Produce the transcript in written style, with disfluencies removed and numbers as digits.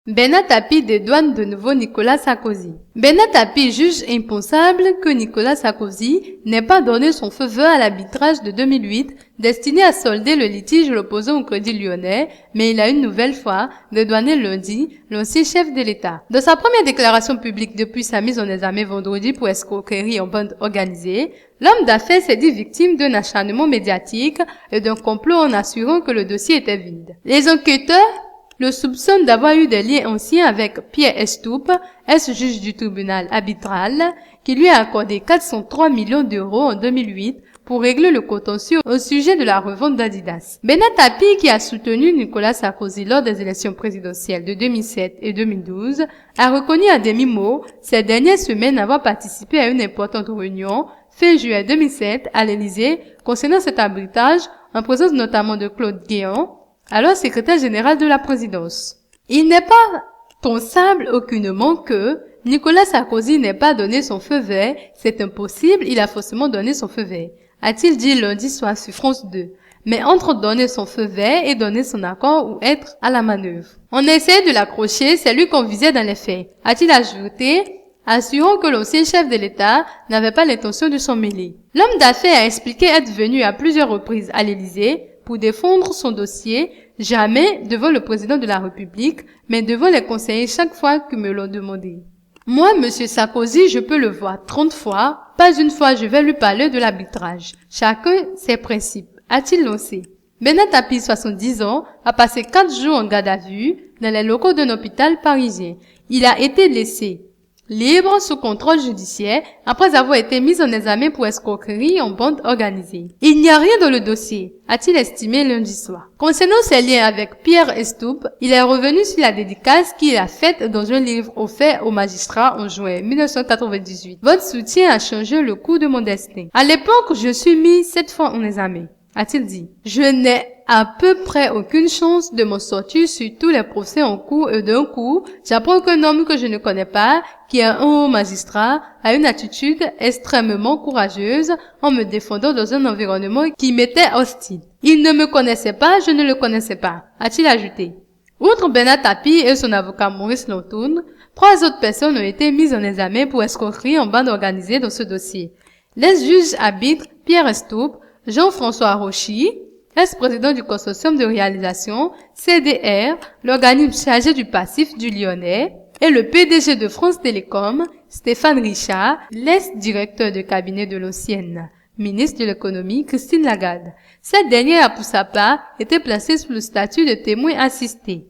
Bernard Tapie dédouane de nouveau Nicolas Sarkozy. Bernard Tapie juge impensable que Nicolas Sarkozy n'ait pas donné son feu vert à l'arbitrage de 2008 destiné à solder le litige l'opposant au Crédit Lyonnais, mais il a une nouvelle fois dédouané lundi l'ancien chef de l'État. Dans sa première déclaration publique depuis sa mise en examen vendredi pour escroquerie en bande organisée, l'homme d'affaires s'est dit victime d'un acharnement médiatique et d'un complot en assurant que le dossier était vide. Les enquêteurs le soupçonne d'avoir eu des liens anciens avec Pierre Estoupe, ex-juge du tribunal arbitral, qui lui a accordé 403 millions d'euros en 2008 pour régler le contentieux au sujet de la revente d'Adidas. Bernard Tapie, qui a soutenu Nicolas Sarkozy lors des élections présidentielles de 2007 et 2012, a reconnu à demi-mot ces dernières semaines avoir participé à une importante réunion fin juillet 2007 à l'Élysée concernant cet arbitrage en présence notamment de Claude Guéant, alors secrétaire général de la présidence. Il n'est pas pensable aucunement que Nicolas Sarkozy n'ait pas donné son feu vert. C'est impossible, il a forcément donné son feu vert, a-t-il dit lundi soir sur France 2. Mais entre donner son feu vert et donner son accord ou être à la manœuvre. On essayait de l'accrocher, c'est lui qu'on visait dans les faits, a-t-il ajouté, assurant que l'ancien chef de l'État n'avait pas l'intention de s'en mêler. L'homme d'affaires a expliqué être venu à plusieurs reprises à l'Élysée pour défendre son dossier, jamais devant le président de la République, mais devant les conseillers chaque fois que me l'ont demandé. Moi, monsieur Sarkozy, je peux le voir 30 fois, pas une fois je vais lui parler de l'arbitrage. Chacun ses principes, a-t-il lancé. Bernard Tapie, 70 ans, a passé 4 jours en garde à vue dans les locaux d'un hôpital parisien. Il a été laissé libre sous contrôle judiciaire après avoir été mis en examen pour escroquerie en bande organisée. Il n'y a rien dans le dossier, a-t-il estimé lundi soir. Concernant ses liens avec Pierre Estoupe, il est revenu sur la dédicace qu'il a faite dans un livre offert aux magistrats en juin 1998. Votre soutien a changé le cours de mon destin. À l'époque, je suis mis 7 fois en examen, a-t-il dit. Je n'ai à peu près aucune chance de m'en sortir sur tous les procès en cours et d'un coup, j'apprends qu'un homme que je ne connais pas, qui est un haut magistrat, a une attitude extrêmement courageuse en me défendant dans un environnement qui m'était hostile. Il ne me connaissait pas, je ne le connaissais pas, a-t-il ajouté. Outre Bernard Tapie et son avocat Maurice Lantoun, 3 autres personnes ont été mises en examen pour escroquerie en bande organisée dans ce dossier. Les juges arbitres Pierre Estoupe, Jean-François Rochy, ex-président du consortium de réalisation CDR, l'organisme chargé du passif du Lyonnais, et le PDG de France Télécom, Stéphane Richard, l'ex-directeur de cabinet de l'ancienne ministre de l'économie, Christine Lagarde. Cette dernière a pour sa part été placée sous le statut de témoin assisté.